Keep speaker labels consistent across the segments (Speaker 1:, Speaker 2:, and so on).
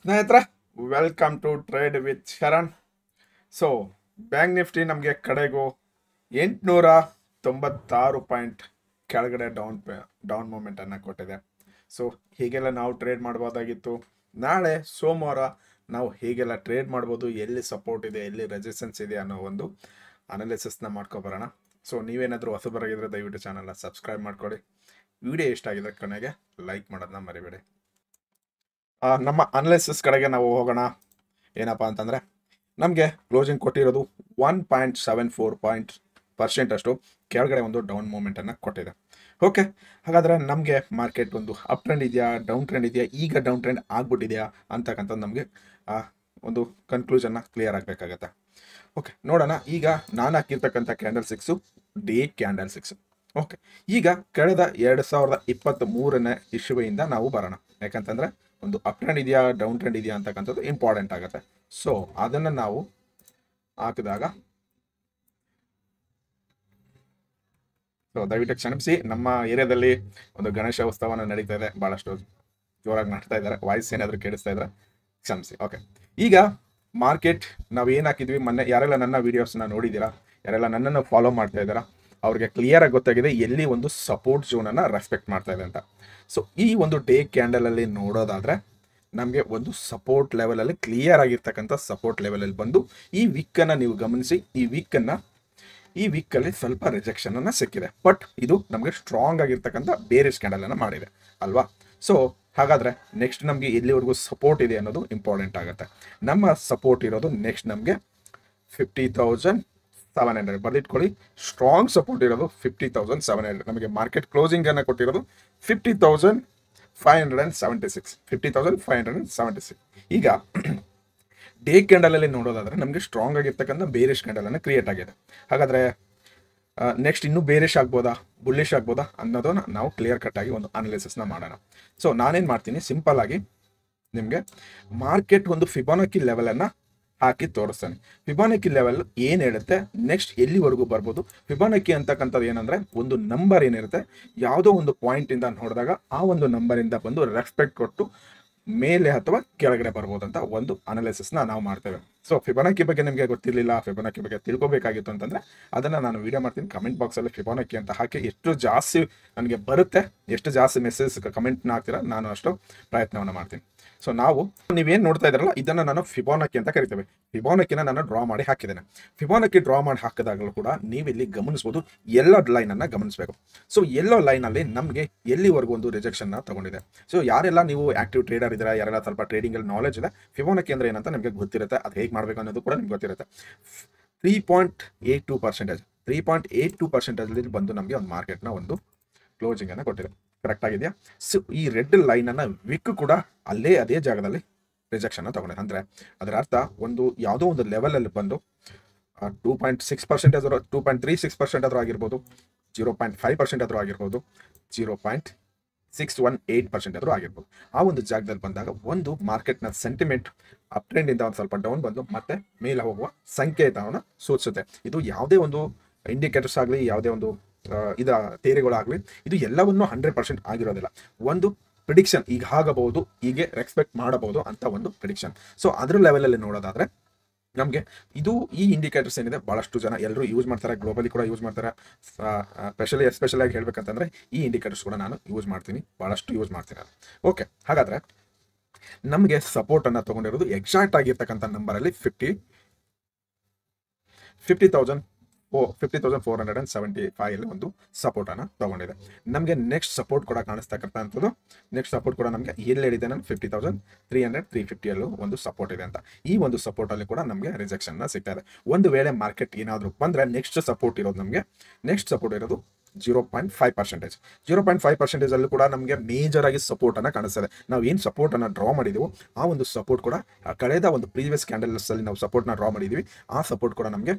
Speaker 1: ಸ್ನೇಹಿತರೆ, welcome to trade with Sharan. So Bank Nifty ನಮಗೆ ಕಡೆಗೂ 896 ಪಾಯಿಂಟ್ ಕೆಳಗಡೆ ಡೌನ್ ಮೂಮೆಂಟನ್ನು ಕೊಟ್ಟಿದೆ. ಸೊ ಹೀಗೆಲ್ಲ ನಾವು ಟ್ರೇಡ್ ಮಾಡ್ಬೋದಾಗಿತ್ತು. ನಾಳೆ ಸೋಮವಾರ ನಾವು ಹೀಗೆಲ್ಲ ಟ್ರೇಡ್ ಮಾಡ್ಬೋದು, ಎಲ್ಲಿ ಸಪೋರ್ಟ್ ಇದೆ, ಎಲ್ಲಿ ರೆಸಿಸ್ಟೆನ್ಸ್ ಇದೆ ಅನ್ನೋ ಒಂದು ಅನಾಲಿಸಿಸ್ನ ಮಾಡ್ಕೊಬರೋಣ. ಸೊ ನೀವೇನಾದರೂ ಹೊಸಬರಾಗಿದ್ದರೆ ದಯವಿಟ್ಟು ಚಾನಲ್ನ ಸಬ್ಸ್ಕ್ರೈಬ್ ಮಾಡ್ಕೊಳ್ಳಿ. ವಿಡಿಯೋ ಇಷ್ಟ ಆಗಿದ್ರೆ ಕೊನೆಗೆ ಲೈಕ್ ಮಾಡೋದನ್ನ ಮರಿಬೇಡಿ. ನಮ್ಮ ಅನಾಲಿಸಿಸ್ ಕಡೆಗೆ ನಾವು ಹೋಗೋಣ. ಏನಪ್ಪ ಅಂತಂದರೆ ನಮಗೆ ಕ್ಲೋಸಿಂಗ್ ಕೊಟ್ಟಿರೋದು 1.74% ಅಷ್ಟು ಕೆಳಗಡೆ ಒಂದು ಡೌನ್ ಮೂಮೆಂಟನ್ನು ಕೊಟ್ಟಿದೆ. ಓಕೆ, ಹಾಗಾದರೆ ನಮಗೆ ಮಾರ್ಕೆಟ್ ಒಂದು ಅಪ್ ಟ್ರೆಂಡ್ ಇದೆಯಾ, ಡೌನ್ ಟ್ರೆಂಡ್ ಇದೆಯಾ, ಈಗ ಡೌನ್ ಟ್ರೆಂಡ್ ಆಗ್ಬಿಟ್ಟಿದೆಯಾ ಅಂತಕ್ಕಂಥದ್ದು ನಮಗೆ ಒಂದು ಕನ್ಕ್ಲೂಷನ್ನ ಕ್ಲಿಯರ್ ಆಗಬೇಕಾಗತ್ತೆ. ಓಕೆ, ನೋಡೋಣ. ಈಗ ನಾನು ಹಾಕಿರ್ತಕ್ಕಂಥ candle six day candle six. Okay, ಈಗ ಕಳೆದ 2023ನೇ ಇಶ್ಯುವಿಂದ ನಾವು ಬರೋಣ. ಯಾಕಂತಂದರೆ ಒಂದು ಅಪ್ ಟ್ರೆಂಡ್ ಇದೆಯಾ, ಡೌನ್ ಟ್ರೆಂಡ್ ಇದೆಯಾ ಅಂತಕ್ಕಂಥದ್ದು ಇಂಪಾರ್ಟೆಂಟ್ ಆಗುತ್ತೆ. ಸೊ ಅದನ್ನು ನಾವು ಹಾಕಿದಾಗ ದಯವಿಟ್ಟು ಕ್ಷಮಿಸಿ, ನಮ್ಮ ಏರಿಯಾದಲ್ಲಿ ಒಂದು ಗಣೇಶ ಉತ್ಸವನ ನಡೀತಾ ಇದೆ, ಭಾಳಷ್ಟು ಜೋರಾಗಿ ಮಾಡ್ತಾ ಇದ್ದಾರೆ. ವಾಯ್ಸ್ ಏನಾದರೂ ಕೇಳಿಸ್ತಾ ಇದ್ರೆ ಕ್ಷಮಿಸಿ. ಓಕೆ, ಈಗ ಮಾರ್ಕೆಟ್ ನಾವು ಏನು ಹಾಕಿದ್ವಿ ಮೊನ್ನೆ, ಯಾರೆಲ್ಲ ನನ್ನ ವೀಡಿಯೋಸ್ನ ನೋಡಿದ್ದೀರಾ, ಯಾರೆಲ್ಲ ನನ್ನನ್ನು ಫಾಲೋ ಮಾಡ್ತಾ ಇದ್ದೀರಾ, ಅವ್ರಿಗೆ ಕ್ಲಿಯರಾಗಿ ಗೊತ್ತಾಗಿದೆ ಎಲ್ಲಿ ಒಂದು ಸಪೋರ್ಟ್ ಝೋನನ್ನು ರೆಸ್ಪೆಕ್ಟ್ ಮಾಡ್ತಾ ಇದೆ ಅಂತ. ಸೊ ಈ ಒಂದು ಡೇ ಕ್ಯಾಂಡಲಲ್ಲಿ ನೋಡೋದಾದರೆ ನಮಗೆ ಒಂದು ಸಪೋರ್ಟ್ ಲೆವೆಲಲ್ಲಿ ಕ್ಲಿಯರ್ ಆಗಿರ್ತಕ್ಕಂಥ ಸಪೋರ್ಟ್ ಲೆವೆಲಲ್ಲಿ ಬಂದು ಈ ವೀಕನ್ನು ನೀವು ಗಮನಿಸಿ, ಈ ವೀಕಲ್ಲಿ ಸ್ವಲ್ಪ ರಿಜೆಕ್ಷನನ್ನು ಸಿಕ್ಕಿದೆ. ಬಟ್ ಇದು ನಮಗೆ ಸ್ಟ್ರಾಂಗ್ ಆಗಿರ್ತಕ್ಕಂಥ ಬೇರಿಶ್ ಕ್ಯಾಂಡಲನ್ನು ಮಾಡಿದೆ ಅಲ್ವಾ. ಸೊ ಹಾಗಾದರೆ ನೆಕ್ಸ್ಟ್ ನಮಗೆ ಎಲ್ಲಿವರೆಗೂ ಸಪೋರ್ಟ್ ಇದೆ ಅನ್ನೋದು ಇಂಪಾರ್ಟೆಂಟ್ ಆಗುತ್ತೆ. ನಮ್ಮ ಸಪೋರ್ಟ್ ಇರೋದು ನೆಕ್ಸ್ಟ್ ನಮಗೆ 50,700 ಬರೆದಿಟ್ಕೊಳ್ಳಿ. ಸ್ಟ್ರಾಂಗ್ ಸಪೋರ್ಟ್ ಇರೋದು 50,700. ನಮಗೆ ಮಾರ್ಕೆಟ್ ಕ್ಲೋಸಿಂಗನ್ನು ಕೊಟ್ಟಿರೋದು 50,576. ಈಗ ಡೇ ಕ್ಯಾಂಡಲಲ್ಲಿ ನೋಡೋದಾದರೆ ನಮಗೆ ಸ್ಟ್ರಾಂಗ್ ಆಗಿರ್ತಕ್ಕಂಥ ಬೇರಿಶ್ ಕ್ಯಾಂಡಲನ್ನು ಕ್ರಿಯೇಟ್ ಆಗಿದೆ. ಹಾಗಾದರೆ ನೆಕ್ಸ್ಟ್ ಇನ್ನೂ ಬೇರಿಶ್ ಆಗ್ಬೋದಾ, ಬುಲ್ಲಿಶ್ ಆಗ್ಬೋದಾ ಅನ್ನೋದನ್ನು ನಾವು ಕ್ಲಿಯರ್ ಕಟ್ ಆಗಿ ಒಂದು ಅನಾಲಿಸಿಸ್ನ ಮಾಡೋಣ. ಸೊ ನಾನೇನು ಮಾಡ್ತೀನಿ, ಸಿಂಪಲ್ ಆಗಿ ನಿಮಗೆ ಮಾರ್ಕೆಟ್ ಒಂದು ಫಿಬೋನಕಿ ಲೆವೆಲನ್ನು ಹಾಕಿ ತೋರಿಸ್ತಾನೆ. ಫಿಬೋನಕಿ ಲೆವೆಲ್ ಏನು ಹೇಳುತ್ತೆ, ನೆಕ್ಸ್ಟ್ ಎಲ್ಲಿವರೆಗೂ ಬರ್ಬೋದು. ಫಿಬೋನಕಿ ಅಂತಕ್ಕಂಥದ್ದು ಏನಂದರೆ ಒಂದು ನಂಬರ್ ಏನಿರುತ್ತೆ, ಯಾವುದೋ ಒಂದು ಪಾಯಿಂಟಿಂದ ನೋಡಿದಾಗ ಆ ಒಂದು ನಂಬರಿಂದ ಬಂದು ರೆಸ್ಪೆಕ್ಟ್ ಕೊಟ್ಟು ಮೇಲೆ ಅಥವಾ ಕೆಳಗಡೆ ಬರ್ಬೋದು ಅಂತ ಒಂದು ಅನಾಲಿಸಿಸ್ನ ನಾವು ಮಾಡ್ತೇವೆ. ಸೊ ಫಿಬೋನಕಿ ಬಗ್ಗೆ ನಿಮಗೆ ಗೊತ್ತಿರಲಿಲ್ಲ, ಫಿಬೋನಕಿ ಬಗ್ಗೆ ತಿಳ್ಕೊಬೇಕಾಗಿತ್ತು ಅಂತಂದರೆ ಅದನ್ನು ನಾನು ವಿಡಿಯೋ ಮಾಡ್ತೀನಿ. ಕಮೆಂಟ್ ಬಾಕ್ಸಲ್ಲಿ ಫಿಬೋನಕಿ ಅಂತ ಹಾಕಿ ಎಷ್ಟು ಜಾಸ್ತಿ ನನಗೆ ಬರುತ್ತೆ, ಎಷ್ಟು ಜಾಸ್ತಿ ಮೆಸೇಜ್ ಕಮೆಂಟ್ನ ಹಾಕ್ತೀರಾ, ನಾನು ಅಷ್ಟು ಪ್ರಯತ್ನವನ್ನು ಮಾಡ್ತೀನಿ. ಸೊ ನೀವೇನು ನೋಡ್ತಾ ಇದ್ದಾರಲ್ಲ, ಇದನ್ನು ನಾನು ಫಿಬೋನಕಿ ಅಂತ ಕರಿತೇವೆ. ಫಿಬೋನಕಿನ ನಾನು ಡ್ರಾ ಮಾಡಿ ಹಾಕಿದ್ದೇನೆ. ಫಿಬೋನಕಿ ಡ್ರಾ ಮಾಡಿ ಹಾಕಿದಾಗಲೂ ಕೂಡ ನೀವಿಲ್ಲಿ ಗಮನಿಸ್ಬೋದು, ಎಲ್ಲೋ ಲೈನನ್ನು ಗಮನಿಸಬೇಕು. ಸೊ ಎಲ್ಲೋ ಲೈನಲ್ಲಿ ನಮಗೆ ಎಲ್ಲಿವರೆಗೂ ಒಂದು ರಿಜೆಕ್ಷನ್ನ ತಗೊಂಡಿದೆ. ಸೊ ಯಾರೆಲ್ಲ ನೀವು ಆಕ್ಟಿವ್ ಟ್ರೇಡರ್ ಇದ್ದೀರಾ, ಯಾರೆಲ್ಲ ಸ್ವಲ್ಪ ಟ್ರೇಡಿಂಗಲ್ಲಿ ನಾಲೆಜ್ ಇದೆ, ಫಿಬೋನಕಿ ಅಂದರೆ ಏನಂತ ನಿಮಗೆ ಗೊತ್ತಿರುತ್ತೆ, ಅದು ಹೇಗೆ ಮಾಡಬೇಕು ಅನ್ನೋದು ಕೂಡ ನಿಮ್ಗೆ ಗೊತ್ತಿರುತ್ತೆ. 3.82% ಬಂದು ನಮಗೆ ಒಂದು ಮಾರ್ಕೆಟ್ನ ಒಂದು ಕ್ಲೋಸಿಂಗನ್ನು ಕೊಟ್ಟಿದೆ. ಕರೆಕ್ಟ್ ಆಗಿದೆಯಾ? ಸೊ ಈ ರೆಡ್ ಲೈನನ್ನು ವಿಕ್ ಕೂಡ ಅದೇ ಜಾಗದಲ್ಲಿ ರಿಜೆಕ್ಷನ್ನ ತಗೊಂಡಿದೆ. ಅಂದರೆ ಅದರ ಅರ್ಥ ಒಂದು ಯಾವುದೋ ಒಂದು ಲೆವೆಲಲ್ಲಿ ಬಂದು 2.6% 2.36% ಆದರೂ ಆಗಿರ್ಬೋದು, 0.5% ಆದರೂ ಆಗಿರ್ಬೋದು, 0.618% ಆದರೂ ಆಗಿರ್ಬೋದು. ಆ ಒಂದು ಜಾಗದಲ್ಲಿ ಬಂದಾಗ ಒಂದು ಮಾರ್ಕೆಟ್ನ ಸೆಂಟಿಮೆಂಟ್ ಅಪ್ ಟ್ರೆಂಡಿಂದ ಒಂದು ಸ್ವಲ್ಪ ಡೌನ್ ಬಂದು ಮತ್ತೆ ಮೇಲೆ ಹೋಗುವ ಸಂಕೇತವನ್ನು ಸೂಚಿಸುತ್ತೆ. ಇದು ಯಾವುದೇ ಒಂದು ಇಂಡಿಕೇಟರ್ಸ್ ಆಗಲಿ, ಯಾವುದೇ ಒಂದು ಥಿಯರಿಗಳಾಗಲಿ, ಇದು ಎಲ್ಲವನ್ನೂ 100% ಆಗಿರೋದಿಲ್ಲ. ಒಂದು ಪ್ರಿಡಿಕ್ಷನ್, ಈಗ ಆಗಬಹುದು, ಹೀಗೆ ಎಕ್ಸ್ಪೆಕ್ಟ್ ಮಾಡಬಹುದು ಅಂತ ಒಂದು ಪ್ರಿಡಿಕ್ಷನ್. ಸೊ ಅದರ ಲೆವೆಲಲ್ಲಿ ನೋಡೋದಾದರೆ ನಮಗೆ ಈ ಇಂಡಿಕೇಟರ್ಸ್ ಏನಿದೆ ಭಾಳಷ್ಟು ಜನ ಎಲ್ಲರೂ ಯೂಸ್ ಮಾಡ್ತಾರೆ, ಗ್ಲೋಬಲಿ ಕೂಡ ಯೂಸ್ ಮಾಡ್ತಾರೆ. ಎಸ್ಪೆಷಲ್ ಆಗಿ ಹೇಳ್ಬೇಕಂತಂದರೆ ಈ ಇಂಡಿಕೇಟರ್ಸ್ ಕೂಡ ನಾನು ಯೂಸ್ ಮಾಡ್ತೀನಿ, ಭಾಳಷ್ಟು ಯೂಸ್ ಮಾಡ್ತೀನಿ. ಓಕೆ, ಹಾಗಾದರೆ ನಮಗೆ ಸಪೋರ್ಟನ್ನು ತೊಗೊಂಡಿರೋದು ಎಕ್ಸಾಕ್ಟ್ ಆಗಿರ್ತಕ್ಕಂಥ ನಂಬರಲ್ಲಿ 50,475 ಒಂದು ಸಪೋರ್ಟನ್ನು ತೊಗೊಂಡಿದೆ. ನಮಗೆ ನೆಕ್ಸ್ಟ್ ಸಪೋರ್ಟ್ ಕೂಡ ಕಾಣಿಸ್ತಕ್ಕಂಥದ್ದು, ನೆಕ್ಸ್ಟ್ ಸಪೋರ್ಟ್ ಕೂಡ ನಮಗೆ ಎಲ್ಲಿ ಹೇಳಿದೆ ನಾನು 50,300 350 ಒಂದು ಸಪೋರ್ಟ್ ಇದೆ ಅಂತ. ಈ ಒಂದು ಸಪೋರ್ಟಲ್ಲಿ ಕೂಡ ನಮಗೆ ರಿಜೆಕ್ಷನ್ನ ಸಿಗ್ತಾ ಇದೆ. ಒಂದು ವೇಳೆ ಮಾರ್ಕೆಟ್ ಏನಾದರೂ ಬಂದರೆ ನೆಕ್ಸ್ಟ್ ಸಪೋರ್ಟ್ ಇರೋದು 0.5%. 0.5% ಅಲ್ಲೂ ಕೂಡ ನಮಗೆ ಮೇಜರ್ ಆಗಿ ಸಪೋರ್ಟನ್ನು ಕಾಣಿಸ್ತದೆ. ನಾವು ಏನು ಸಪೋರ್ಟನ್ನು ಡ್ರಾ ಮಾಡಿದೀವೋ ಆ ಒಂದು ಸಪೋರ್ಟ್ ಕೂಡ ಕಳೆದ ಒಂದು ಪ್ರೀವಿಯಸ್ ಕ್ಯಾಂಡಲ್ಸಲ್ಲಿ ನಾವು ಸಪೋರ್ಟ್ನ ಡ್ರಾ ಮಾಡಿದ್ದೀವಿ. ಆ ಸಪೋರ್ಟ್ ಕೂಡ ನಮಗೆ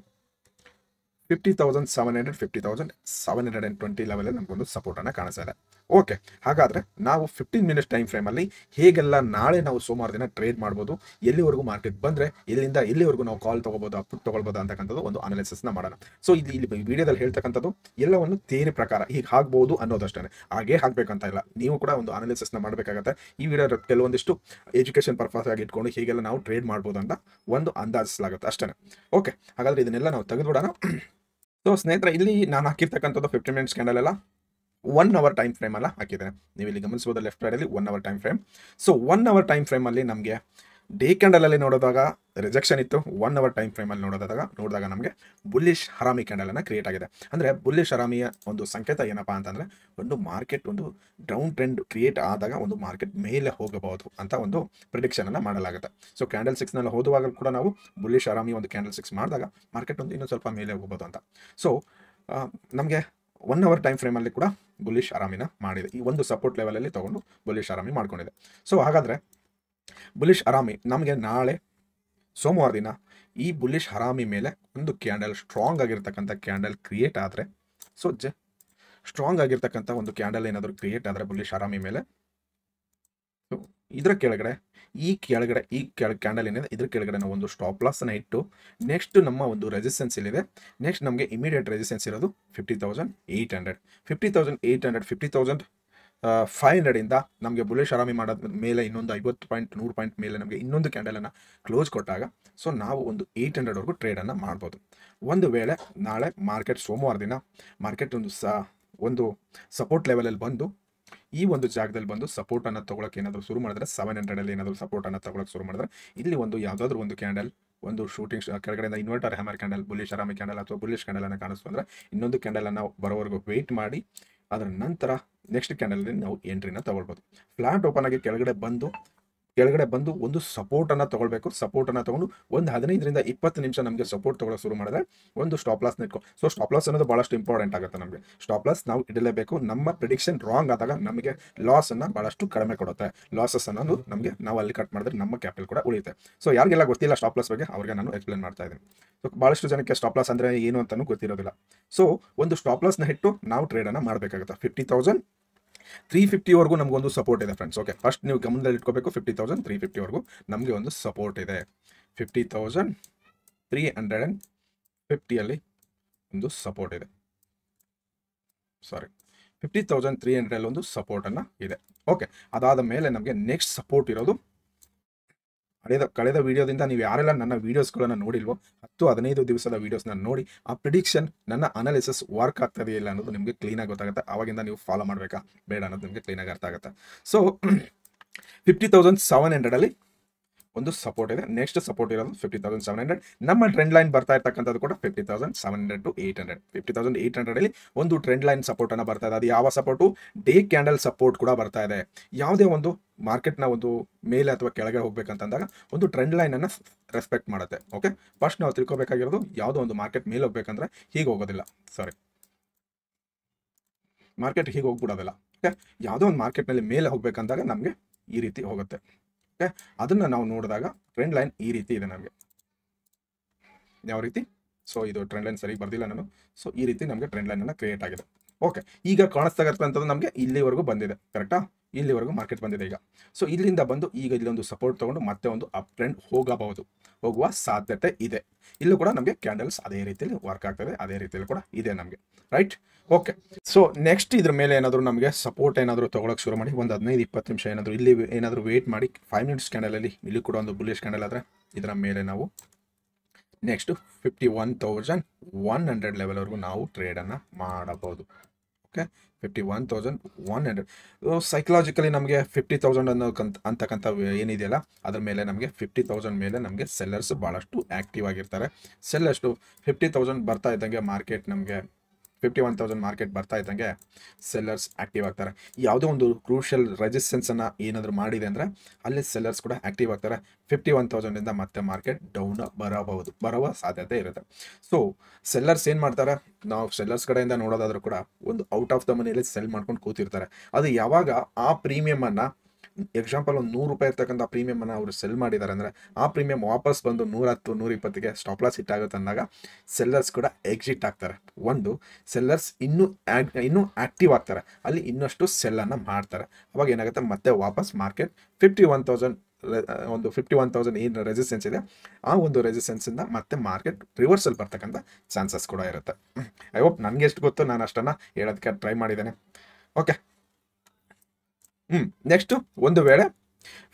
Speaker 1: 50,700 50,720 ಲೆವೆಲಲ್ಲಿ ನಮಗೊಂದು ಸಪೋರ್ಟನ್ನು ಕಾಣಿಸ್ತಾ ಇದೆ. ಓಕೆ, ಹಾಗಾದರೆ ನಾವು 15 ಮಿನಿಟ್ಸ್ ಟೈಮ್ ಫ್ರೇಮಲ್ಲಿ ಹೇಗೆಲ್ಲ ನಾಳೆ ನಾವು ಸೋಮವಾರ ದಿನ ಟ್ರೇಡ್ ಮಾಡ್ಬೋದು, ಎಲ್ಲಿವರೆಗೂ ಮಾರ್ಕೆಟ್ ಬಂದರೆ ಎಲ್ಲಿಂದ ಎಲ್ಲಿವರೆಗೂ ನಾವು ಕಾಲ್ ತೊಗೋಬೋದು, ಅಪ್ರೂವ್ ತೊಗೊಳ್ಬೋದು ಅಂತಕ್ಕಂಥದ್ದು ಒಂದು ಅನಾಲಿಸಿಸ್ನ ಮಾಡೋಣ. ಸೊ ಇಲ್ಲಿ ವಿಡಿಯೋದಲ್ಲಿ ಹೇಳ್ತಕ್ಕಂಥದ್ದು ಎಲ್ಲವನ್ನು ಥಿಯರಿ ಪ್ರಕಾರ ಹೀಗೆ ಆಗ್ಬೋದು ಅನ್ನೋದಷ್ಟೇ, ಹಾಗೇ ಆಗಬೇಕಂತ ಇಲ್ಲ. ನೀವು ಕೂಡ ಒಂದು ಅನಾಲಿಸಿಸ್ನ ಮಾಡಬೇಕಾಗತ್ತೆ. ಈ ವಿಡಿಯೋ ಕೆಲವೊಂದಿಷ್ಟು ಎಜುಕೇಷನ್ ಪರ್ಪಸ್ ಆಗಿ ಇಟ್ಕೊಂಡು ಹೀಗೆಲ್ಲ ನಾವು ಟ್ರೇಡ್ ಮಾಡ್ಬೋದು ಅಂತ ಒಂದು ಅಂದಾಜಿಸಲಾಗುತ್ತೆ ಅಷ್ಟೇ. ಓಕೆ, ಹಾಗಾದರೆ ಇದನ್ನೆಲ್ಲ ನಾವು ತೆಗೆದುಬಿಡೋಣ. ಸೊ ಸ್ನೇಹಿತರೆ, ಇಲ್ಲಿ ನಾನು ಹಾಕಿರ್ತಕ್ಕಂಥದ್ದು 15 ಮಿನಿಟ್ಸ್ ಕ್ಯಾಂಡಲ್ ಎಲ್ಲ 1 ಅವರ್ ಟೈಮ್ ಫ್ರೇಮ್ ಅಲ್ಲ ಹಾಕಿದ್ದೇನೆ. ನೀವು ಇಲ್ಲಿ ಗಮನಿಸಬಹುದು ಲೆಫ್ಟ್ ಸೈಡಲ್ಲಿ 1 hour time frame. So 1 hour time ಫ್ರೇಮಲ್ಲಿ ನಮಗೆ ಡೇ ಕ್ಯಾಂಡಲಲ್ಲಿ ನೋಡಿದಾಗ ರಿಜೆಕ್ಷನ್ ಇತ್ತು. 1 ಅವರ್ ಟೈಮ್ ಫ್ರೇಮಲ್ಲಿ ನೋಡಿದಾಗ ನಮಗೆ ಬುಲ್ಲಿಶ್ ಹರಾಮಿ ಕ್ಯಾಂಡಲನ್ನು ಕ್ರಿಯೇಟ್ ಆಗಿದೆ. ಅಂದರೆ ಬುಲ್ಲಿಶ್ ಹರಾಮಿಯ ಒಂದು ಸಂಕೇತ ಏನಪ್ಪ ಅಂತಂದರೆ, ಒಂದು ಮಾರ್ಕೆಟ್ ಒಂದು ಡೌನ್ ಟ್ರೆಂಡ್ ಕ್ರಿಯೇಟ್ ಆದಾಗ ಒಂದು ಮಾರ್ಕೆಟ್ ಮೇಲೆ ಹೋಗಬಹುದು ಅಂತ ಒಂದು ಪ್ರಿಡಿಕ್ಷನನ್ನು ಮಾಡಲಾಗುತ್ತೆ. ಸೊ ಕ್ಯಾಂಡಲ್ 6ನಲ್ಲಿ ಹೋದುವಾಗ ಕೂಡ ನಾವು ಬುಲ್ಲಿಶ್ ಹರಾಮಿ ಒಂದು ಕ್ಯಾಂಡಲ್ 6 ಮಾಡಿದಾಗ ಮಾರ್ಕೆಟ್ ಒಂದು ಇನ್ನೂ ಸ್ವಲ್ಪ ಮೇಲೆ ಹೋಗ್ಬೋದು ಅಂತ. ಸೊ ನಮಗೆ 1 ಅವರ್ ಟೈಮ್ ಫ್ರೇಮಲ್ಲಿ ಕೂಡ ಬುಲ್ಲಿಶ್ ಹರಾಮಿನ ಮಾಡಿದೆ. ಈ ಒಂದು ಸಪೋರ್ಟ್ ಲೆವೆಲಲ್ಲಿ ತೊಗೊಂಡು ಬುಲ್ಲಿಶ್ ಹರಾಮಿ ಮಾಡ್ಕೊಂಡಿದೆ. ಸೊ ಹಾಗಾದರೆ ಬುಲ್ಲಿಶ್ ಹರಾಮಿ ನಮಗೆ ನಾಳೆ ಸೋಮವಾರ ದಿನ ಈ ಬುಲ್ಲಿಶ್ ಹರಾಮಿ ಮೇಲೆ ಒಂದು ಕ್ಯಾಂಡಲ್ ಸ್ಟ್ರಾಂಗ್ ಆಗಿರ್ತಕ್ಕಂಥ ಕ್ಯಾಂಡಲ್ ಕ್ರಿಯೇಟ್ ಆದರೆ, ಸೊ ಸ್ಟ್ರಾಂಗ್ ಆಗಿರ್ತಕ್ಕಂಥ ಒಂದು ಕ್ಯಾಂಡಲ್ ಏನಾದರೂ ಕ್ರಿಯೇಟ್ ಆದರೆ ಬುಲ್ಲಿಶ್ ಹರಾಮಿ ಮೇಲೆ, ಸೊ ಇದರ ಕೆಳಗಡೆ ಈ ಕ್ಯಾಂಡಲ್ ಏನಿದೆ ಇದ್ರ ಕೆಳಗಡೆ ನಾವು ಒಂದು ಸ್ಟಾಪ್ ಲಾಸ್ನ ಇಟ್ಟು ನೆಕ್ಸ್ಟ್ ನಮ್ಮ ಒಂದು ರೆಸಿಸ್ಟೆನ್ಸ್ ಇಲ್ಲಿದೆ. ನೆಕ್ಸ್ಟ್ ನಮಗೆ ಇಮಿಡಿಯೇಟ್ ರೆಸಿಸ್ಟೆನ್ಸ್ ಇರೋದು 50,800 50,500 ಇಂದ ನಮಗೆ ಬುಲ್ಲಿಶ್ ಹರಾಮಿ ಮಾಡೋದ ಮೇಲೆ ಇನ್ನೊಂದು 50 ಪಾಯಿಂಟ್ 100 ಪಾಯಿಂಟ್ ಮೇಲೆ ನಮಗೆ ಇನ್ನೊಂದು ಕ್ಯಾಂಡಲನ್ನು ಕ್ಲೋಸ್ ಕೊಟ್ಟಾಗ ಸೊ ನಾವು ಒಂದು 800ವರೆಗೂ ಟ್ರೇಡನ್ನು ಮಾಡ್ಬೋದು. ಒಂದು ವೇಳೆ ನಾಳೆ ಮಾರ್ಕೆಟ್ ಸೋಮವಾರ ದಿನ ಮಾರ್ಕೆಟ್ ಒಂದು ಸಪೋರ್ಟ್ ಲೆವೆಲಲ್ಲಿ ಬಂದು ಈ ಒಂದು ಜಾಗದಲ್ಲಿ ಬಂದು ಸಪೋರ್ಟನ್ನು ತೊಗೊಳಕ್ಕೆ ಏನಾದರೂ ಶುರು ಮಾಡಿದ್ರೆ 700ಅಲ್ಲಿ ಏನಾದರೂ ಸಪೋರ್ಟನ್ನು ತೊಗೊಳಕ್ಕೆ ಶುರು ಮಾಡಿದ್ರೆ ಇಲ್ಲಿ ಒಂದು ಯಾವುದಾದ್ರೂ ಒಂದು ಕ್ಯಾಂಡಲ್ ಒಂದು ಶೂಟಿಂಗ್ ಕೆಳಗಡೆಯಿಂದ inverter hammer candle, bullish harami candle ಅಥವಾ ಬುಲ್ಲಿಶ್ ಕ್ಯಾಂಡಲನ್ನು ಕಾಣಿಸ್ತು ಅಂದರೆ ಇನ್ನೊಂದು ಕ್ಯಾಂಡಲನ್ನು ಬರೋವರೆಗೂ ವೆಯ್ಟ್ ಮಾಡಿ ಅದರ ನಂತರ ನೆಕ್ಸ್ಟ್ ಕ್ಯಾಂಡಲಲ್ಲಿ ನಾವು ಎಂಟ್ರಿನ ತೊಗೊಳ್ಬೋದು. ಫ್ಲಾಟ್ ಓಪನ್ ಆಗಿ ಕೆಳಗಡೆ ಬಂದು ಒಂದು ಸಪೋರ್ಟನ್ನು ತೊಗೊಳ್ಬೇಕು. ಸಪೋರ್ಟನ್ನು ತೊಗೊಂಡು ಒಂದು 15ರಿಂದ 20 ನಿಮಿಷ ನಮಗೆ ಸಪೋರ್ಟ್ ತೊಗೊಳ್ಳೋಕೆ ಶುರು ಮಾಡಿದ್ರೆ ಒಂದು ಸ್ಟಾಪ್ ಲಾಸ್ನ ಇಟ್ಕೊ. ಸೊ ಸ್ಟಾಪ್ ಲಾಸ್ ಅನ್ನೋದು ಭಾಳಷ್ಟು ಇಂಪಾರ್ಟೆಂಟ್ ಆಗುತ್ತೆ. ನಮಗೆ ಸ್ಟಾಪ್ ಲಾಸ್ ನಾವು ಇಡಲೇಬೇಕು. ನಮ್ಮ ಪ್ರಿಡಿಕ್ಷನ್ ರಾಂಗ್ ಆದಾಗ ನಮಗೆ ಲಾಸನ್ನು ಭಾಳಷ್ಟು ಕಡಿಮೆ ಕೊಡುತ್ತೆ. ಲಾಸಸ್ ಅನ್ನೋದು ನಮಗೆ ನಾವು ಅಲ್ಲಿ ಕಟ್ ಮಾಡಿದ್ರೆ ನಮ್ಮ ಕ್ಯಾಪಿಟಲ್ ಕೂಡ ಉಳಿಯುತ್ತೆ. ಸೊ ಯಾರಿಗೆಲ್ಲ ಗೊತ್ತಿಲ್ಲ ಸ್ಟಾಪ್ ಲಾಸ್ ಬಗ್ಗೆ ಅವ್ರಿಗೆ ನಾನು ಎಕ್ಸ್ಪ್ಲೇನ್ ಮಾಡ್ತಾ ಇದ್ದೀನಿ. ಸೊ ಭಾಳಷ್ಟು ಜನಕ್ಕೆ ಸ್ಟಾಪ್ ಲಾಸ್ ಅಂದರೆ ಏನು ಅಂತಲೂ ಗೊತ್ತಿರೋದಿಲ್ಲ. ಸೊ ಒಂದು ಸ್ಟಾಪ್ ಲಾಸ್ನ ಇಟ್ಟು ನಾವು ಟ್ರೇಡನ್ನು ಮಾಡಬೇಕಾಗುತ್ತೆ. 50,350ವರೆಗೂ ನಮಗೊಂದು ಸಪೋರ್ಟ್ ಇದೆ ಫ್ರೆಂಡ್ಸ್. ಓಕೆ, ಫಸ್ಟ್ ನೀವು ಗಮನದಲ್ಲಿ ಇಟ್ಕೋಬೇಕು. 50,350ವರೆಗೂ ನಮಗೆ ಒಂದು ಸಪೋರ್ಟ್ ಇದೆ. 50,350ಅಲ್ಲಿ ಒಂದು ಸಪೋರ್ಟ್ ಇದೆ. 50,300 ಒಂದು ಸಪೋರ್ಟನ್ನು ಇದೆ. ಓಕೆ, ಅದಾದ ಮೇಲೆ ನಮಗೆ ನೆಕ್ಸ್ಟ್ ಸಪೋರ್ಟ್ ಇರೋದು ಕಳೆದ ವಿಡಿಯೋದಿಂದ ನೀವು ಯಾರೆಲ್ಲ ನನ್ನ ವೀಡಿಯೋಸ್ಗಳನ್ನು ನೋಡಿಲ್ವೋ 10-15 ದಿವಸದ ವೀಡಿಯೋಸ್ನ ನೋಡಿ ಆ ಪ್ರಿಡಿಕ್ಷನ್ ನನ್ನ ಅನಾಲಿಸಿಸ್ ವರ್ಕ್ ಆಗ್ತದೆ ಇಲ್ಲ ಅನ್ನೋದು ನಿಮಗೆ ಕ್ಲೀನಾಗಿ ಗೊತ್ತಾಗುತ್ತೆ. ಆವಾಗಿಂದ ನೀವು ಫಾಲೋ ಮಾಡಬೇಕಾ ಬೇಡ ಅನ್ನೋದು ನಿಮಗೆ ಕ್ಲೀನಾಗಿ ಅರ್ಥ ಆಗುತ್ತೆ. ಸೊ 50,700ಅಲ್ಲಿ ಒಂದು ಸಪೋರ್ಟ್ ಇದೆ. ನೆಕ್ಸ್ಟ್ ಸಪೋರ್ಟ್ ಇರೋದು 50,700. ನಮ್ಮ ಟ್ರೆಂಡ್ ಲೈನ್ ಬರ್ತಾ ಇರ್ತಕ್ಕಂಥದ್ದು ಕೂಡ 50,700 to 800. 50,800ಅಲ್ಲಿ ಒಂದು ಟ್ರೆಂಡ್ ಲೈನ್ ಸಪೋರ್ಟನ್ನು ಬರ್ತಾ ಇದೆ. ಅದು ಯಾವ ಸಪೋರ್ಟು? ಡೇ ಕ್ಯಾಂಡಲ್ ಸಪೋರ್ಟ್ ಕೂಡ ಬರ್ತಾ ಇದೆ. ಯಾವುದೇ ಒಂದು ಮಾರ್ಕೆಟ್ನ ಒಂದು ಮೇಲೆ ಅಥವಾ ಕೆಳಗೆ ಹೋಗ್ಬೇಕಂತಂದಾಗ ಒಂದು ಟ್ರೆಂಡ್ ಲೈನನ್ನು ರೆಸ್ಪೆಕ್ಟ್ ಮಾಡುತ್ತೆ. ಓಕೆ, ಫಸ್ಟ್ ನಾವು ತಿಳ್ಕೊಬೇಕಾಗಿರೋದು ಯಾವುದೋ ಒಂದು ಮಾರ್ಕೆಟ್ ಮೇಲೆ ಹೋಗ್ಬೇಕಂದ್ರೆ ಹೀಗೆ ಹೋಗೋದಿಲ್ಲ. ಮಾರ್ಕೆಟ್ ಹೀಗೆ ಹೋಗ್ಬಿಡೋದಿಲ್ಲ. ಓಕೆ, ಯಾವುದೋ ಒಂದು ಮಾರ್ಕೆಟ್ನಲ್ಲಿ ಮೇಲೆ ಹೋಗ್ಬೇಕಂದಾಗ ನಮಗೆ ಈ ರೀತಿ ಹೋಗುತ್ತೆ. ಓಕೆ, ಅದನ್ನು ನಾವು ನೋಡಿದಾಗ ಟ್ರೆಂಡ್ ಲೈನ್ ಈ ರೀತಿ ಇದೆ ನಮಗೆ. ಯಾವ ರೀತಿ? ಸೊ ಇದು ಟ್ರೆಂಡ್ ಲೈನ್ ಸರಿ ಬರ್ದಿಲ್ಲ ನಾನು. ಸೊ ಈ ರೀತಿ ನಮಗೆ ಟ್ರೆಂಡ್ ಲೈನನ್ನು ಕ್ರಿಯೇಟ್ ಆಗಿದೆ. ಓಕೆ, ಈಗ ಕಾಣಿಸ್ತಾ ಇರ್ತಕ್ಕಂಥದ್ದು ನಮಗೆ ಇಲ್ಲಿವರೆಗೂ ಬಂದಿದೆ. ಕರೆಕ್ಟಾ? ಇಲ್ಲಿವರೆಗೂ ಮಾರ್ಕೆಟ್ ಬಂದಿದೆ ಈಗ. ಸೊ ಇಲ್ಲಿಂದ ಬಂದು ಈಗ ಇಲ್ಲೊಂದು ಸಪೋರ್ಟ್ ತೊಗೊಂಡು ಮತ್ತೆ ಒಂದು ಅಪ್ ಟ್ರೆಂಡ್ ಹೋಗುವ ಸಾಧ್ಯತೆ ಇದೆ. ಇಲ್ಲೂ ಕೂಡ ನಮಗೆ ಕ್ಯಾಂಡಲ್ಸ್ ಅದೇ ರೀತಿಯಲ್ಲಿ ವರ್ಕ್ ಆಗ್ತದೆ. ಅದೇ ರೀತಿಯಲ್ಲಿ ಕೂಡ ಇದೆ ನಮಗೆ. ರೈಟ್? ಓಕೆ, ಸೊ ನೆಕ್ಸ್ಟ್ ಇದ್ರ ಮೇಲೆ ಏನಾದರೂ ನಮಗೆ ಸಪೋರ್ಟ್ ಏನಾದರೂ ತೊಗೊಳಕ್ಕೆ ಶುರು ಮಾಡಿ ಒಂದು 15-20 ನಿಮಿಷ ಇಲ್ಲಿ ಏನಾದರೂ ವೇಟ್ ಮಾಡಿ 5 ಮಿನಿಟ್ಸ್ ಕ್ಯಾಂಡಲಲ್ಲಿ ಇಲ್ಲಿ ಕೂಡ ಒಂದು ಬುಲ್ಲಿಶ್ ಕ್ಯಾಂಡಲ್ ಆದರೆ ಇದರ ಮೇಲೆ ನಾವು ನೆಕ್ಸ್ಟ್ 51,100 ಲೆವೆಲ್ವರೆಗೂ ನಾವು ಟ್ರೇಡನ್ನು ಮಾಡಬಹುದು. ಓಕೆ, 51,100 ಸೈಕಲಾಜಿಕಲಿ ನಮಗೆ 50,000 ಅಂತಕ್ಕಂಥ ಏನಿದೆಯಲ್ಲ ಅದ್ರ ಮೇಲೆ ನಮಗೆ 50,000 ಮೇಲೆ ನಮಗೆ ಸೆಲ್ಲರ್ಸ್ ಭಾಳಷ್ಟು ಆ್ಯಕ್ಟಿವ್ ಆಗಿರ್ತಾರೆ. ಸೆಲ್ಲರ್ಸು 50,000 ಬರ್ತಾ ಇದ್ದಂಗೆ ಮಾರ್ಕೆಟ್ ನಮಗೆ 51,000 ಮಾರ್ಕೆಟ್ ಬರ್ತಾ ಇದ್ದಂಗೆ ಸೆಲ್ಲರ್ಸ್ ಆ್ಯಕ್ಟಿವ್ ಆಗ್ತಾರೆ. ಯಾವುದೋ ಒಂದು ಕ್ರೂಷಿಯಲ್ ರೆಸಿಸ್ಟೆನ್ಸನ್ನು ಏನಾದರೂ ಮಾಡಿದೆ ಅಂದರೆ ಅಲ್ಲಿ ಸೆಲ್ಲರ್ಸ್ ಕೂಡ ಆ್ಯಕ್ಟಿವ್ ಆಗ್ತಾರೆ. 51,000ಇಂದ ಮತ್ತೆ ಮಾರ್ಕೆಟ್ ಡೌನ್ ಬರುವ ಸಾಧ್ಯತೆ ಇರುತ್ತೆ. ಸೊ ಸೆಲ್ಲರ್ಸ್ ಏನು ಮಾಡ್ತಾರೆ? ನಾವು ಸೆಲ್ಲರ್ಸ್ ಕಡೆಯಿಂದ ನೋಡೋದಾದ್ರೂ ಕೂಡ ಒಂದು ಔಟ್ ಆಫ್ ದ ಮನಿಯಲ್ಲಿ ಸೆಲ್ ಮಾಡ್ಕೊಂಡು ಕೂತಿರ್ತಾರೆ. ಅದು ಯಾವಾಗ ಆ ಪ್ರೀಮಿಯಮನ್ನು ಎಕ್ಸಾಂಪಲ್ ಒಂದು 100 ರೂಪಾಯಿ ಇರ್ತಕ್ಕಂಥ ಪ್ರೀಮಿಯಮನ್ನು ಅವರು ಸೆಲ್ ಮಾಡಿದ್ದಾರೆ ಅಂದರೆ ಆ ಪ್ರೀಮಿಯಂ ವಾಪಸ್ ಬಂದು 110 120ಗೆ ಸ್ಟಾಪ್ ಲಾಸ್ ಹಿಟ್ ಆಗುತ್ತೆ ಅಂದಾಗ ಸೆಲ್ಲರ್ಸ್ ಕೂಡ ಎಕ್ಸಿಟ್ ಆಗ್ತಾರೆ. ಒಂದು ಸೆಲ್ಲರ್ಸ್ ಇನ್ನೂ ಆಕ್ಟಿವ್ ಆಗ್ತಾರೆ, ಅಲ್ಲಿ ಇನ್ನಷ್ಟು ಸೆಲ್ಲನ್ನು ಮಾಡ್ತಾರೆ. ಅವಾಗ ಏನಾಗುತ್ತೆ, ಮತ್ತೆ ವಾಪಸ್ ಮಾರ್ಕೆಟ್ 51,000 ಒಂದು 51,000 ಏನು ರೆಸಿಸ್ಟೆನ್ಸ್ ಇದೆ ಆ ಒಂದು ರೆಸಿಸ್ಟೆನ್ಸಿಂದ ಮತ್ತೆ ಮಾರ್ಕೆಟ್ ರಿವರ್ಸಲ್ ಬರ್ತಕ್ಕಂಥ ಚಾನ್ಸಸ್ ಕೂಡ ಇರುತ್ತೆ. ಐ ಹೋಪ್ ನನಗೆ ಎಷ್ಟು ಗೊತ್ತು ನಾನು ಅಷ್ಟನ್ನು ಹೇಳೋದಕ್ಕೆ ಟ್ರೈ ಮಾಡಿದ್ದೇನೆ. ಓಕೆ, ನೆಕ್ಸ್ಟು ಒಂದು ವೇಳೆ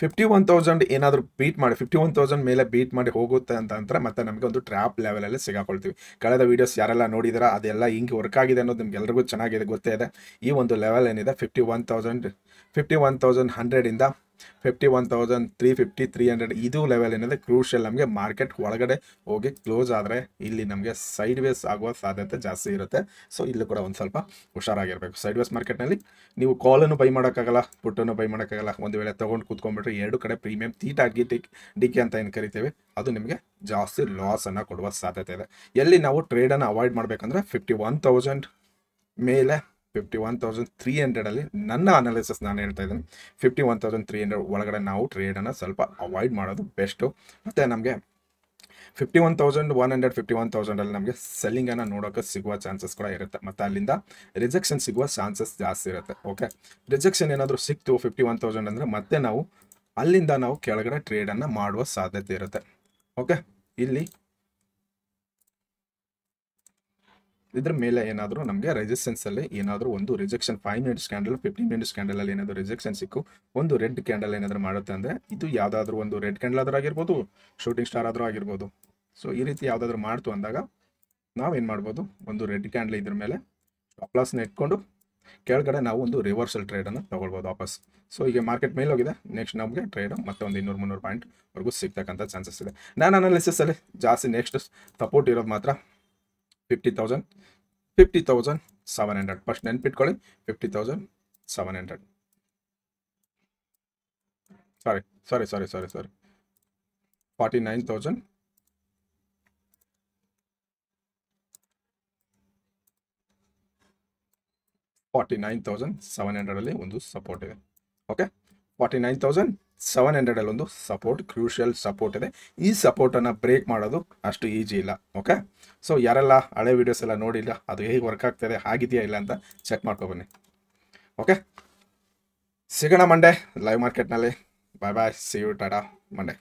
Speaker 1: 51,000 ಏನಾದರೂ ಬೀಟ್ ಮಾಡಿ 51,000 ಮೇಲೆ ಬೀಟ್ ಮಾಡಿ ಹೋಗುತ್ತೆ ಅಂತಂದ್ರೆ ಮತ್ತೆ ನಮಗೆ ಒಂದು ಟ್ರ್ಯಾಪ್ ಲೆವೆಲಲ್ಲಿ ಸಿಗಾಕೊಳ್ತೀವಿ. ಕಳೆದ ವೀಡಿಯೋಸ್ ಯಾರೆಲ್ಲ ನೋಡಿದಾರ ಅದೆಲ್ಲ ಹಿಂಗೆ ವರ್ಕ್ ಆಗಿದೆ ಅನ್ನೋದು ನಿಮ್ಗೆ ಎಲ್ರಿಗೂ ಚೆನ್ನಾಗಿದೆ ಗೊತ್ತೇ ಇದೆ. ಈ ಒಂದು ಲೆವೆಲ್ ಏನಿದೆ 51,100 ಇಂದ 51,350 300 ಇದು ಲೆವೆಲ್ ಏನಿದೆ ಕ್ರೂಷಿಯಲ್. ನಮಗೆ ಮಾರ್ಕೆಟ್ ಒಳಗಡೆ ಹೋಗಿ ಕ್ಲೋಸ್ ಆದರೆ ಇಲ್ಲಿ ನಮಗೆ ಸೈಡ್ ವೇಸ್ ಆಗುವ ಸಾಧ್ಯತೆ ಜಾಸ್ತಿ ಇರುತ್ತೆ. ಸೊ ಇಲ್ಲೂ ಕೂಡ ಒಂದು ಸ್ವಲ್ಪ ಹುಷಾರಾಗಿರಬೇಕು. ಸೈಡ್ ವೇಸ್ ಮಾರ್ಕೆಟ್ನಲ್ಲಿ ನೀವು ಕಾಲನ್ನು ಬೈ ಮಾಡೋಕ್ಕಾಗಲ್ಲ, ಪುಟ್ಟನ್ನು ಬೈ ಮಾಡೋಕ್ಕಾಗಲ್ಲ. ಒಂದು ವೇಳೆ ತೊಗೊಂಡು ಕೂತ್ಕೊಂಡ್ಬಿಟ್ರೆ ಎರಡು ಕಡೆ ಪ್ರೀಮಿಯಂ ತೀಟಾ ಡಿಕೆ ಅಂತ ಏನು ಕರಿತೇವೆ ಅದು ನಿಮಗೆ ಜಾಸ್ತಿ ಲಾಸನ್ನು ಕೊಡುವ ಸಾಧ್ಯತೆ ಇದೆ. ಎಲ್ಲಿ ನಾವು ಟ್ರೇಡನ್ನು ಅವಾಯ್ಡ್ ಮಾಡಬೇಕಂದ್ರೆ 51,000 ಮೇಲೆ 51,300 ನನ್ನ ಅನಾಲಿಸಿಸ್ ನಾನು ಹೇಳ್ತಾ ಇದ್ದೀನಿ. 51,300 ಒಳಗಡೆ ನಾವು ಟ್ರೇಡನ್ನು ಸ್ವಲ್ಪ ಅವಾಯ್ಡ್ ಮಾಡೋದು ಬೆಸ್ಟು. ಮತ್ತು ನಮಗೆ 51,100 51,000 ನಮಗೆ ಸೆಲ್ಲಿಂಗನ್ನು ನೋಡೋಕೆ ಸಿಗುವ ಚಾನ್ಸಸ್ ಕೂಡ ಇರುತ್ತೆ. ಮತ್ತು ಅಲ್ಲಿಂದ ರಿಜೆಕ್ಷನ್ ಸಿಗುವ ಚಾನ್ಸಸ್ ಜಾಸ್ತಿ ಇರುತ್ತೆ. ಓಕೆ, ರಿಜೆಕ್ಷನ್ ಏನಾದರೂ ಸಿಕ್ತು 51,000 ಅಂದರೆ ಮತ್ತೆ ನಾವು ಅಲ್ಲಿಂದ ನಾವು ಕೆಳಗಡೆ ಟ್ರೇಡನ್ನು ಮಾಡುವ ಸಾಧ್ಯತೆ ಇರುತ್ತೆ. ಓಕೆ, ಇಲ್ಲಿ ಇದ್ರ ಮೇಲೆ ಏನಾದರೂ ನಮಗೆ ರೆಸಿಸ್ಟೆನ್ಸಲ್ಲಿ ಏನಾದರೂ ಒಂದು ರಿಜೆಕ್ಷನ್ 5 ಮಿನಿಟ್ಸ್ ಕ್ಯಾಂಡಲ್ 15 ಮಿನಿಟ್ಸ್ ಕ್ಯಾಂಡಲಲ್ಲಿ ಏನಾದರೂ ರಿಜೆಕ್ಷನ್ ಸಿಕ್ಕು ಒಂದು ರೆಡ್ ಕ್ಯಾಂಡಲ್ ಏನಾದರೂ ಮಾಡುತ್ತೆ ಅಂದರೆ ಇದು ಯಾವುದಾದ್ರೂ ಒಂದು ರೆಡ್ ಕ್ಯಾಂಡಲ್ ಆದರೂ ಆಗಿರ್ಬೋದು, ಶೂಟಿಂಗ್ ಸ್ಟಾರ್ ಆದರೂ ಆಗಿರ್ಬೋದು. ಸೊ ಈ ರೀತಿ ಯಾವುದಾದ್ರೂ ಮಾಡ್ತು ಅಂದಾಗ ನಾವೇನು ಮಾಡ್ಬೋದು, ಒಂದು ರೆಡ್ ಕ್ಯಾಂಡಲ್ ಇದ್ರ ಮೇಲೆ ಸ್ಟಾಪ್ ಲಾಸ್ನ ಇಟ್ಕೊಂಡು ಕೆಳಗಡೆ ನಾವು ಒಂದು ರಿವರ್ಸಲ್ ಟ್ರೇಡನ್ನು ತೊಗೊಳ್ಬೋದು ವಾಪಸ್. ಸೊ ಈಗ ಮಾರ್ಕೆಟ್ ಮೇಲೆ ಹೋಗಿದೆ, ನೆಕ್ಸ್ಟ್ ನಮಗೆ ಟ್ರೇಡ್ ಮತ್ತೆ ಒಂದು 200-300 ಪಾಯಿಂಟ್ವರೆಗೂ ಸಿಗ್ತಕ್ಕಂಥ ಚಾನ್ಸಸ್ ಇದೆ. ನಾನು ಅನಾಲಿಸಿಸಲ್ಲಿ ಜಾಸ್ತಿ ನೆಕ್ಸ್ಟ್ ಸಪೋರ್ಟ್ ಇರೋದು ಮಾತ್ರ 50,700 ಫಸ್ಟ್ ನೆನ್ಪಿಟ್ಕೊಳ್ಳಿ. 50,700 ಸಾರಿ 49,000 49,700 ಒಂದು ಸಪೋರ್ಟ್ ಇದೆ. ಓಕೆ, 49,700 ಒಂದು ಸಪೋರ್ಟ್, ಕ್ರೂಷಿಯಲ್ ಸಪೋರ್ಟ್ ಇದೆ. ಈ ಸಪೋರ್ಟನ್ನು ಬ್ರೇಕ್ ಮಾಡೋದು ಅಷ್ಟು ಈಜಿ ಇಲ್ಲ. ಓಕೆ, ಸೊ ಯಾರೆಲ್ಲ ಹಳೆ ವೀಡಿಯೋಸ್ ಎಲ್ಲ ನೋಡಿಲ್ಲ ಅದು ಹೇಗೆ ವರ್ಕ್ ಆಗ್ತದೆ ಆಗಿದೆಯಾ ಇಲ್ಲ ಅಂತ ಚೆಕ್ ಮಾಡ್ಕೊಬನ್ನಿ. ಓಕೆ, ಸಿಗೋಣ ಮಂಡೇ ಲೈವ್ ಮಾರ್ಕೆಟ್ನಲ್ಲಿ. ಬಾಯ್ ಬಾಯ್, ಸಿ ಯು, ಟಾಟಾ, ಮಂಡೇ.